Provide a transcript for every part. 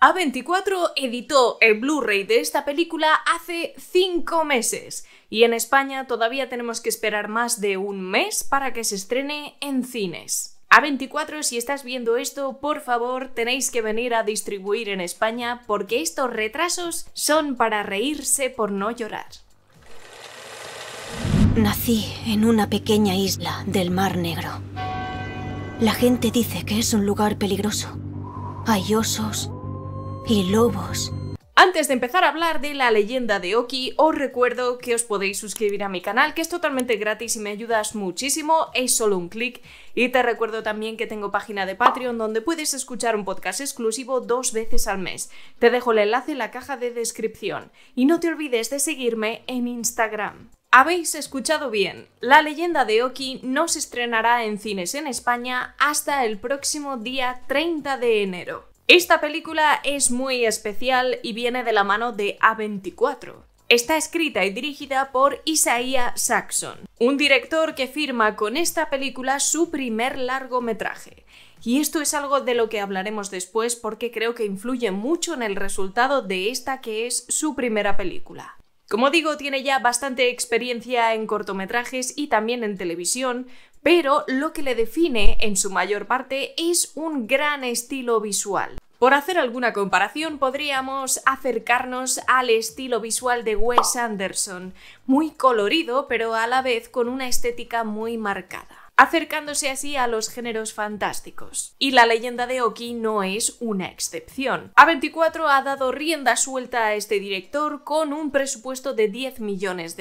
A24 editó el Blu-ray de esta película hace 5 meses y en España todavía tenemos que esperar más de un mes para que se estrene en cines. A24, si estás viendo esto, por favor tenéis que venir a distribuir en España porque estos retrasos son para reírse por no llorar. Nací en una pequeña isla del Mar Negro. La gente dice que es un lugar peligroso. Hay osos y lobos. Antes de empezar a hablar de la leyenda de Oki, os recuerdo que os podéis suscribir a mi canal, que es totalmente gratis y me ayudas muchísimo, es solo un clic. Y te recuerdo también que tengo página de Patreon donde puedes escuchar un podcast exclusivo 2 veces al mes. Te dejo el enlace en la caja de descripción. Y no te olvides de seguirme en Instagram. Habéis escuchado bien, la leyenda de Oki no se estrenará en cines en España hasta el próximo día 30 de enero. Esta película es muy especial y viene de la mano de A24. Está escrita y dirigida por Isaiah Saxon, un director que firma con esta película su primer largometraje. Y esto es algo de lo que hablaremos después porque creo que influye mucho en el resultado de esta que es su primera película. Como digo, tiene ya bastante experiencia en cortometrajes y también en televisión, pero lo que le define en su mayor parte es un gran estilo visual. Por hacer alguna comparación, podríamos acercarnos al estilo visual de Wes Anderson, muy colorido, pero a la vez con una estética muy marcada, acercándose así a los géneros fantásticos. Y la leyenda de Oki no es una excepción. A24 ha dado rienda suelta a este director con un presupuesto de $10 millones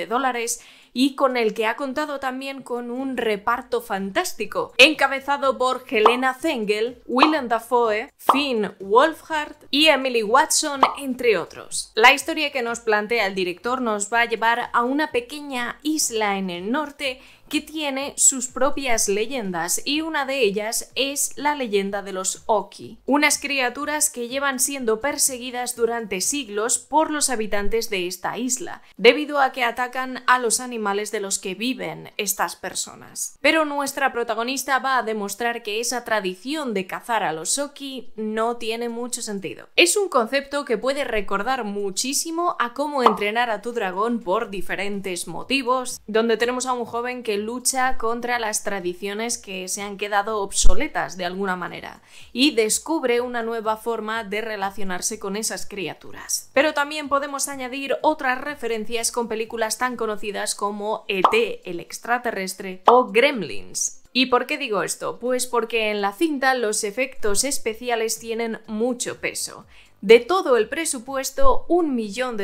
y con el que ha contado también con un reparto fantástico, encabezado por Helena Zengel, Willem Dafoe, Finn Wolfhard y Emily Watson, entre otros. La historia que nos plantea el director nos va a llevar a una pequeña isla en el norte que tiene sus propias leyendas y una de ellas es la leyenda de los Oki, unas criaturas que llevan siendo perseguidas durante siglos por los habitantes de esta isla, debido a que atacan a los animales de los que viven estas personas. Pero nuestra protagonista va a demostrar que esa tradición de cazar a los Oki no tiene mucho sentido. Es un concepto que puede recordar muchísimo a cómo entrenar a tu dragón por diferentes motivos, donde tenemos a un joven que lucha contra las tradiciones que se han quedado obsoletas de alguna manera y descubre una nueva forma de relacionarse con esas criaturas. Pero también podemos añadir otras referencias con películas tan conocidas como E.T., el extraterrestre o Gremlins. ¿Y por qué digo esto? Pues porque en la cinta los efectos especiales tienen mucho peso. De todo el presupuesto, $1 millón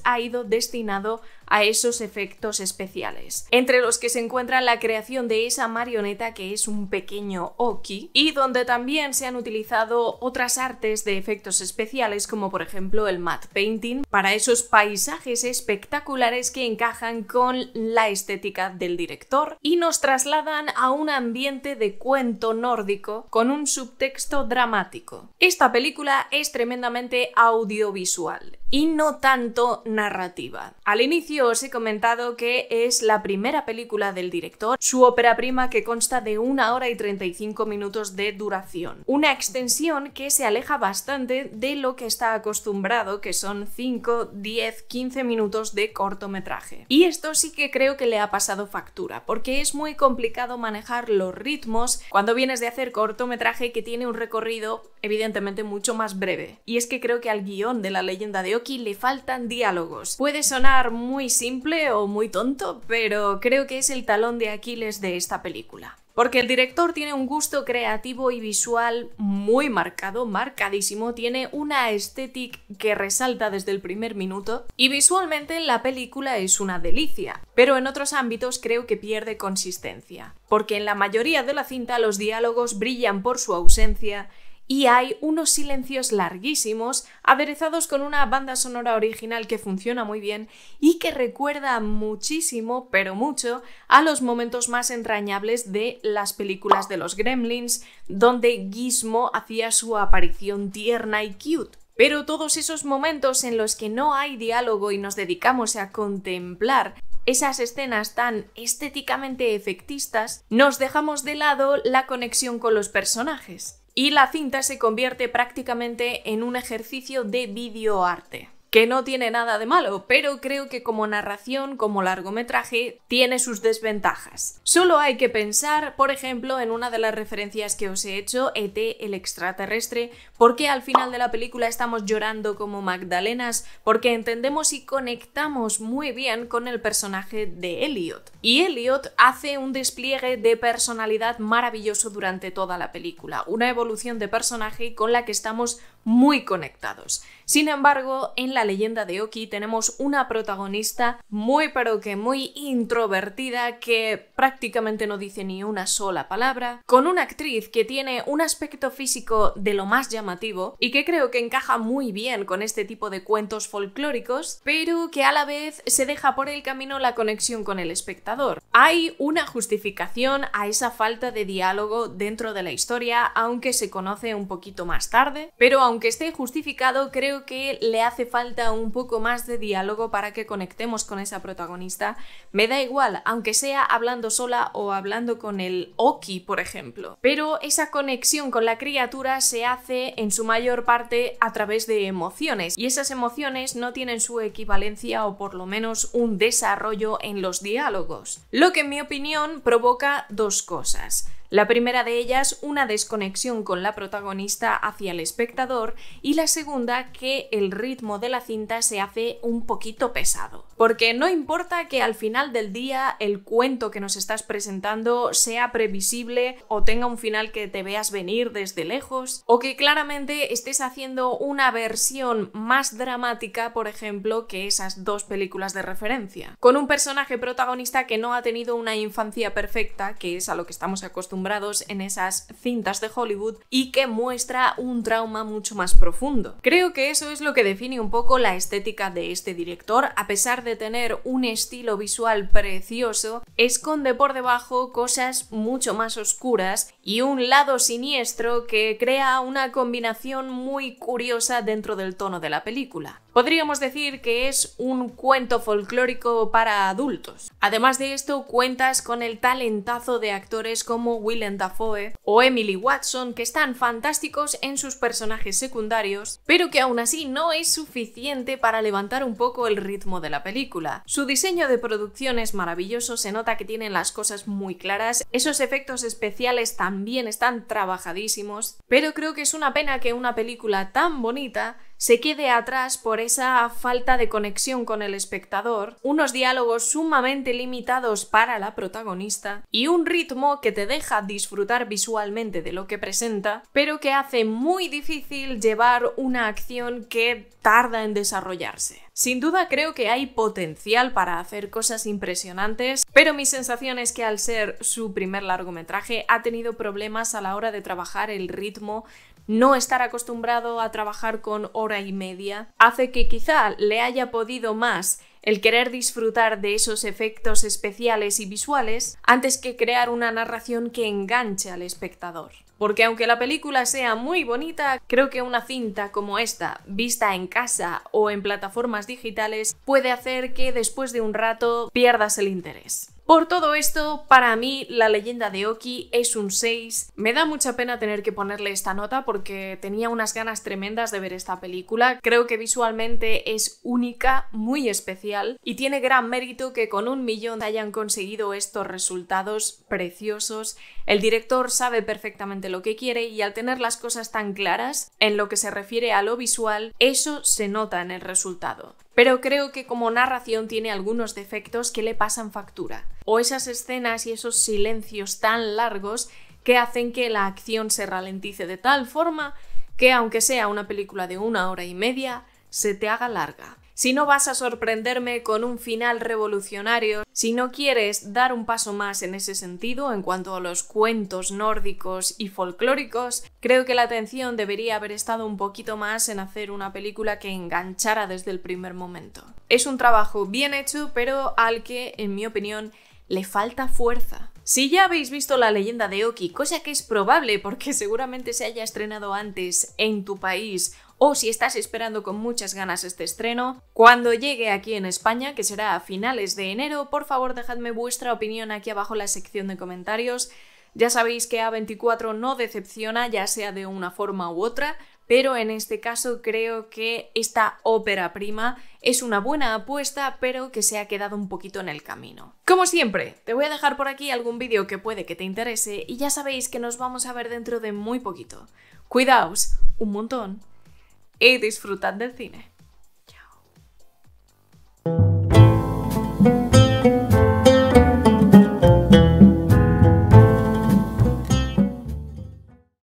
ha ido destinado a esos efectos especiales, entre los que se encuentra la creación de esa marioneta que es un pequeño Oki y donde también se han utilizado otras artes de efectos especiales como por ejemplo el matte painting para esos paisajes espectaculares que encajan con la estética del director y nos trasladan a un ambiente de cuento nórdico con un subtexto dramático. Esta película es tremendamente audiovisual y no tanto narrativa. Al inicio os he comentado que es la primera película del director, su ópera prima que consta de 1 hora y 35 minutos de duración. Una extensión que se aleja bastante de lo que está acostumbrado, que son 5, 10, 15 minutos de cortometraje. Y esto sí que creo que le ha pasado factura, porque es muy complicado manejar los ritmos cuando vienes de hacer cortometraje que tiene un recorrido evidentemente mucho más breve. Y es que creo que al guión de la leyenda de Oki le faltan diálogos. Puede sonar muy simple o muy tonto, pero creo que es el talón de Aquiles de esta película. Porque el director tiene un gusto creativo y visual muy marcado, marcadísimo, tiene una estética que resalta desde el primer minuto y visualmente la película es una delicia, pero en otros ámbitos creo que pierde consistencia, porque en la mayoría de la cinta los diálogos brillan por su ausencia y hay unos silencios larguísimos aderezados con una banda sonora original que funciona muy bien y que recuerda muchísimo, pero mucho, a los momentos más entrañables de las películas de los Gremlins, donde Gizmo hacía su aparición tierna y cute. Pero todos esos momentos en los que no hay diálogo y nos dedicamos a contemplar esas escenas tan estéticamente efectistas, nos dejamos de lado la conexión con los personajes. y la cinta se convierte prácticamente en un ejercicio de videoarte. Que no tiene nada de malo, pero creo que como narración, como largometraje, tiene sus desventajas. Solo hay que pensar, por ejemplo, en una de las referencias que os he hecho, E.T. el extraterrestre, porque al final de la película estamos llorando como magdalenas, porque entendemos y conectamos muy bien con el personaje de Elliot. Y Elliot hace un despliegue de personalidad maravilloso durante toda la película, una evolución de personaje con la que estamos muy conectados. Sin embargo, en La leyenda de Oki tenemos una protagonista muy pero que muy introvertida que prácticamente no dice ni una sola palabra, con una actriz que tiene un aspecto físico de lo más llamativo y que creo que encaja muy bien con este tipo de cuentos folclóricos, pero que a la vez se deja por el camino la conexión con el espectador. Hay una justificación a esa falta de diálogo dentro de la historia, aunque se conoce un poquito más tarde, pero aunque esté justificado, creo que le hace falta un poco más de diálogo para que conectemos con esa protagonista. Me da igual, aunque sea hablando sola o hablando con el Oki, por ejemplo. Pero esa conexión con la criatura se hace en su mayor parte a través de emociones, y esas emociones no tienen su equivalencia o por lo menos un desarrollo en los diálogos. Lo que en mi opinión provoca dos cosas. La primera de ellas, una desconexión con la protagonista hacia el espectador, y la segunda, que el ritmo de la cinta se hace un poquito pesado. Porque no importa que al final del día el cuento que nos estás presentando sea previsible o tenga un final que te veas venir desde lejos, o que claramente estés haciendo una versión más dramática, por ejemplo, que esas dos películas de referencia. Con un personaje protagonista que no ha tenido una infancia perfecta, que es a lo que estamos acostumbrados en esas cintas de Hollywood, y que muestra un trauma mucho más profundo. Creo que eso es lo que define un poco la estética de este director. A pesar de tener un estilo visual precioso, esconde por debajo cosas mucho más oscuras y un lado siniestro que crea una combinación muy curiosa dentro del tono de la película. Podríamos decir que es un cuento folclórico para adultos. Además de esto, cuentas con el talentazo de actores como Willem Dafoe o Emily Watson, que están fantásticos en sus personajes secundarios, pero que aún así no es suficiente para levantar un poco el ritmo de la película. Su diseño de producción es maravilloso, se nota que tienen las cosas muy claras, esos efectos especiales también están trabajadísimos, pero creo que es una pena que una película tan bonita se quede atrás por esa falta de conexión con el espectador, unos diálogos sumamente limitados para la protagonista y un ritmo que te deja disfrutar visualmente de lo que presenta, pero que hace muy difícil llevar una acción que tarda en desarrollarse. Sin duda creo que hay potencial para hacer cosas impresionantes, pero mi sensación es que al ser su primer largometraje ha tenido problemas a la hora de trabajar el ritmo. No estar acostumbrado a trabajar con hora y media hace que quizá le haya podido más el querer disfrutar de esos efectos especiales y visuales antes que crear una narración que enganche al espectador. Porque aunque la película sea muy bonita, creo que una cinta como esta, vista en casa o en plataformas digitales, puede hacer que después de un rato pierdas el interés. Por todo esto, para mí, La leyenda de Oki es un 6. Me da mucha pena tener que ponerle esta nota porque tenía unas ganas tremendas de ver esta película. Creo que visualmente es única, muy especial, y tiene gran mérito que con 1 millón hayan conseguido estos resultados preciosos. El director sabe perfectamente lo que quiere y al tener las cosas tan claras en lo que se refiere a lo visual, eso se nota en el resultado. Pero creo que como narración tiene algunos defectos que le pasan factura, o esas escenas y esos silencios tan largos que hacen que la acción se ralentice de tal forma que aunque sea una película de 1 hora y media, se te haga larga. Si no vas a sorprenderme con un final revolucionario, si no quieres dar un paso más en ese sentido en cuanto a los cuentos nórdicos y folclóricos, creo que la atención debería haber estado un poquito más en hacer una película que enganchara desde el primer momento. Es un trabajo bien hecho, pero al que, en mi opinión, le falta fuerza. Si ya habéis visto La leyenda de Oki, cosa que es probable porque seguramente se haya estrenado antes en tu país, o si estás esperando con muchas ganas este estreno, cuando llegue aquí en España, que será a finales de enero, por favor dejadme vuestra opinión aquí abajo en la sección de comentarios. Ya sabéis que A24 no decepciona, ya sea de una forma u otra, pero en este caso creo que esta ópera prima es una buena apuesta, pero que se ha quedado un poquito en el camino. Como siempre, te voy a dejar por aquí algún vídeo que puede que te interese y ya sabéis que nos vamos a ver dentro de muy poquito. Cuidaos un montón y disfrutad del cine.